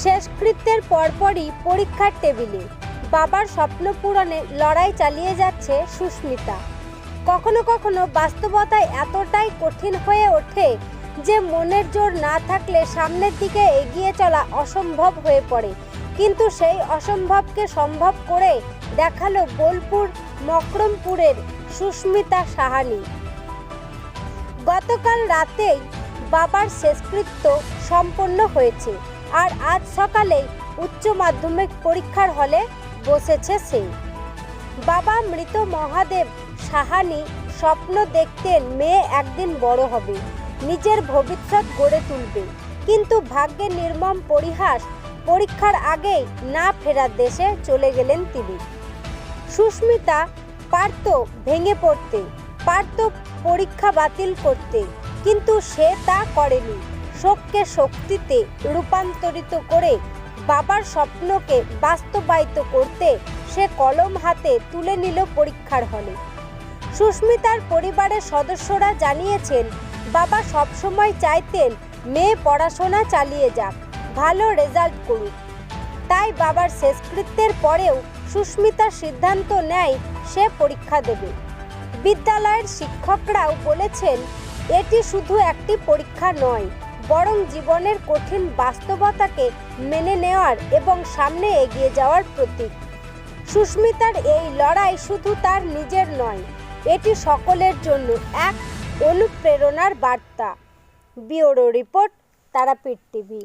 শেষকৃত্যের পরপরই পরীক্ষার টেবিলে বাবার স্বপ্ন পূরণে লড়াই চালিয়ে যাচ্ছে সুস্মিতা। কখনো কখনো বাস্তবতায় এতটাই কঠিন হয়ে ওঠে যে মনের জোর না থাকলে সামনের দিকে এগিয়ে চলা অসম্ভব হয়ে পড়ে। কিন্তু সেই অসম্ভবকে সম্ভব করে দেখালো বোলপুর মকরমপুরের সুস্মিতা সাহানি। গতকাল রাতেই বাবার শেষকৃত্য সম্পন্ন হয়েছে, আর আজ সকালেই উচ্চ মাধ্যমিক পরীক্ষার হলে বসেছে সে। বাবা মৃত মহাদেব সাহানি স্বপ্ন দেখতেন মেয়ে একদিন বড় হবে, নিজের ভবিষ্যৎ গড়ে তুলবে। কিন্তু ভাগ্যের নির্মম পরিহাস, পরীক্ষার আগেই না ফেরার দেশে চলে গেলেন তিনি। সুস্মিতা পারত ভেঙে পড়তে, পারত পরীক্ষা বাতিল করতে, কিন্তু সে তা করেনি। শোককে শক্তিতে রূপান্তরিত করে বাবার স্বপ্নকে বাস্তবায়িত করতে সে কলম হাতে তুলে নিল পরীক্ষার হলে। সুস্মিতার পরিবারের সদস্যরা জানিয়েছেন, বাবা সবসময় চাইতেন মেয়ে পড়াশোনা চালিয়ে যাক, ভালো রেজাল্ট করুক। তাই বাবার শেষকৃত্যের পরেও সুস্মিতা সিদ্ধান্ত নেয় সে পরীক্ষা দেবে। বিদ্যালয়ের শিক্ষকরাও বলেছেন, এটি শুধু একটি পরীক্ষা নয়, বরং জীবনের কঠিন বাস্তবতাকে মেনে নেওয়ার এবং সামনে এগিয়ে যাওয়ার প্রতীক। সুস্মিতার এই লড়াই শুধু তার নিজের নয়, এটি সকলের জন্য এক অনুপ্রেরণার বার্তা। Bureau report, Tarapith TV.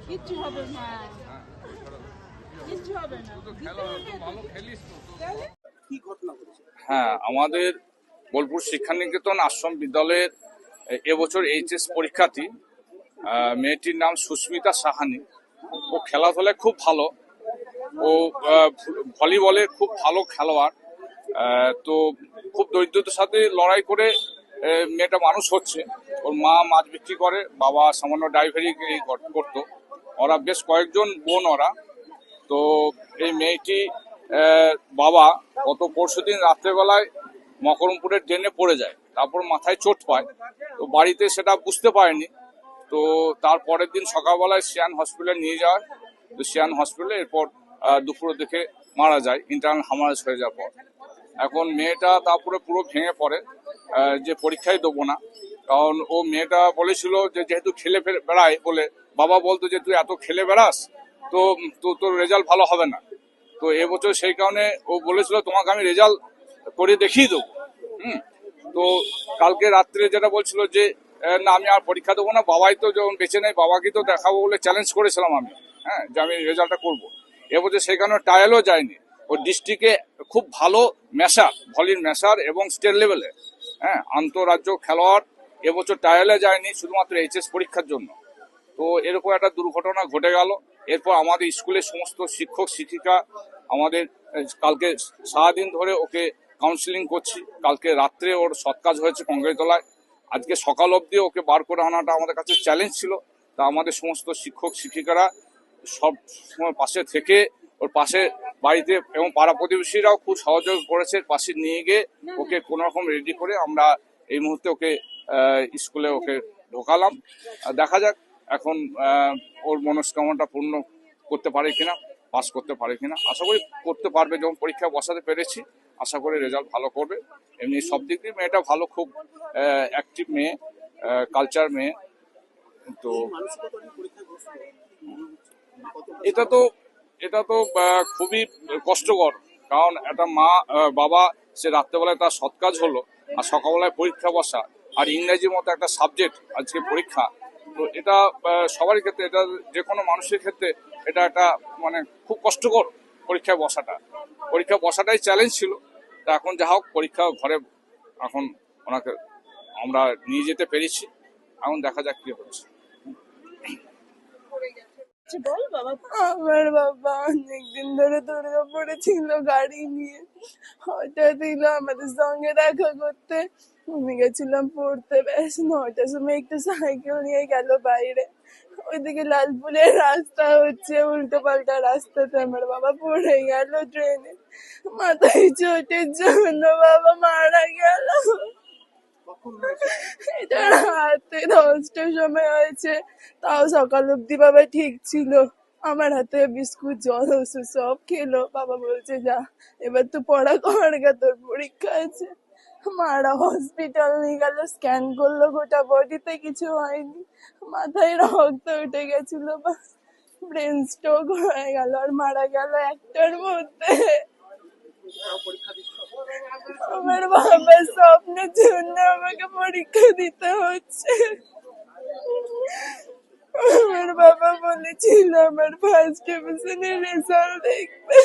কিচ্ছু হবে না, কিচ্ছু হবে না। হ্যাঁ, আমাদের বোলপুর শিক্ষানিকেতন আশ্রম বিদ্যালয়ের এবছর এইচএস পরীক্ষার্থী মেয়েটির নাম সুস্মিতা সাহানি। ও খেলাধুলায় খুব ভালো, ও ভলিবলে খুব ভালো খেলোয়াড়। তো খুব দরিদ্রতার সাথে লড়াই করে মেয়েটা মানুষ হচ্ছে। ওর মা মাছ বিক্রি করে, বাবা সামান্য ড্রাইভারি করতো। ওরা বেশ কয়েকজন বোন ওরা। তো এই মেয়েটি বাবা গত পরশুদিন রাত্রেবেলায় মকরমপুরের ড্রেনে পড়ে যায়, তারপর মাথায় চোট পায়। তো বাড়িতে সেটা বুঝতে পারেনি। তো তার পরের দিন সকালবেলায় সিয়ান হসপিটালে নিয়ে যাওয়া, তো সিয়ান হসপিটালে এরপর দুপুরের দিকে মারা যায় ইন্টারনাল হামারেজ হয়ে যাওয়ার পর। এখন মেয়েটা তারপরে পুরো ভেঙে পড়ে যে পরীক্ষায় দেবো না, কারণ ও মেয়েটা বলেছিল যে যেহেতু খেলে বেড়ায় বলে, বাবা বলতো যে তুই এত খেলে বেড়াস তো তোর রেজাল্ট ভালো হবে না। তো এবছর সেই কারণে ও বলেছিল তোমাকে আমি রেজাল্ট করে দেখিয়ে দেবো। তো কালকে রাত্রে যেটা বলছিল যে না আমি আর পরীক্ষা দেবো না, বাবাই তো যখন বেঁচে নেই বাবাকে তো দেখাবো বলে চ্যালেঞ্জ করেছিলাম আমি, যে আমি রেজাল্টটা করবো। এবছর সেই কারণে ট্রায়ালও যায়নি। ও ডিস্ট্রিক্টে খুব ভালো মেসার, ভলির মেসার এবং স্টেট লেভেলে আন্তঃরাজ্য খেলোয়াড়। এবছর ট্রায়ালে যায়নি শুধুমাত্র এইচএস পরীক্ষার জন্য। তো এরকম একটা দুর্ঘটনা ঘটে গেল। এরপর আমাদের স্কুলের সমস্ত শিক্ষক শিক্ষিকা আমাদের কালকে সারাদিন ধরে ওকে কাউন্সিলিং করছি। কালকে রাত্রে ওর সৎকাজ হয়েছে কংগ্রেতলায়। আজকে সকাল অবধি ওকে বার করে আনাটা আমাদের কাছে চ্যালেঞ্জ ছিল। তা আমাদের সমস্ত শিক্ষক শিক্ষিকারা সব সময় পাশে থেকে ওর পাশে বাড়িতে এবং পাড়া প্রতিবেশীরাও খুব সহযোগ করেছে, পাশে নিয়ে গিয়ে ওকে কোনো রকম রেডি করে আমরা এই মুহূর্তে ওকে স্কুলে ওকে ঢোকালাম। দেখা যাক এখন ওর মনস্কামনাটা পূর্ণ করতে পারে কিনা, পাস করতে পারে কিনা। আশা করি করতে পারবে, যখন পরীক্ষা বসাতে পেরেছি আশা করি রেজাল্ট ভালো করবে। এমনি সব দিক দিয়ে মেয়েটা ভালো, খুব অ্যাক্টিভ মেয়ে, কালচার মেয়ে। তো এটা তো খুবই কষ্টকর, কারণ একটা মা বাবা সে রাত্রেবেলায় তার সৎ কাজ হলো আর সকালবেলায় পরীক্ষা বসা, আর ইংরেজির মতো একটা সাবজেক্ট আজকে পরীক্ষা। তো এটা সবারই ক্ষেত্রে, এটা যে কোনো মানুষের ক্ষেত্রে এটা একটা মানে খুব কষ্টকর পরীক্ষা বসাটাই চ্যালেঞ্জ ছিল। তা এখন যা হোক পরীক্ষা ঘরে এখন ওনাকে আমরা নিয়ে যেতে পেরেছি। এখন দেখা যাক কি হচ্ছে। আমার বাবা অনেকদিন ধরে দুর্গাপুরে ছিল গাড়ি নিয়ে, হঠাৎ এলো আমাদের সঙ্গে দেখা করতে। আমি গেছিলাম পড়তে, ব্যাস 9টার সময় একটু সাইকেল নিয়ে গেল বাইরে। ওইদিকে লালপুরের রাস্তা হচ্ছে, উল্টো পাল্টা রাস্তাতে আমার বাবা পড়ে গেল ট্রেনে, মাথায় চোটের জন্য বাবা মারা গেল। এটা রাতে 10টার সময় হয়েছে, তাও সকাল অব্দি বাবা ঠিক ছিল। আমার হাতে বিস্কুট জল ওষুধ সব খেলো। বাবা বলছে যা এবার তো পড়া কর গা, তোর পরীক্ষা আছে। মারা হসপিটাল নিয়ে গেল, স্ক্যান করলো, গোটা বডিতে কিছু হয়নি, মাথায় রক্ত উঠে গেছিল, ব্রেন স্ট্রোক হয়ে গেল আর মারা গেল 1টার মধ্যে। আমার বাবার স্বপ্নের জন্য আমাকে পরীক্ষা দিতে হচ্ছে। আমার বাবা বলেছিল আমার ফার্স্ট ডিভিশনের রেজাল্ট দেখবে।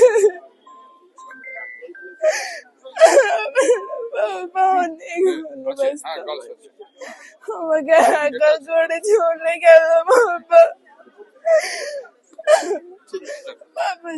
বাবা অনেক হ্যাঁ, ভালোবাসতো গল্প হচ্ছে। আমাকে, একা করে চলে গেল বাবা। বাবা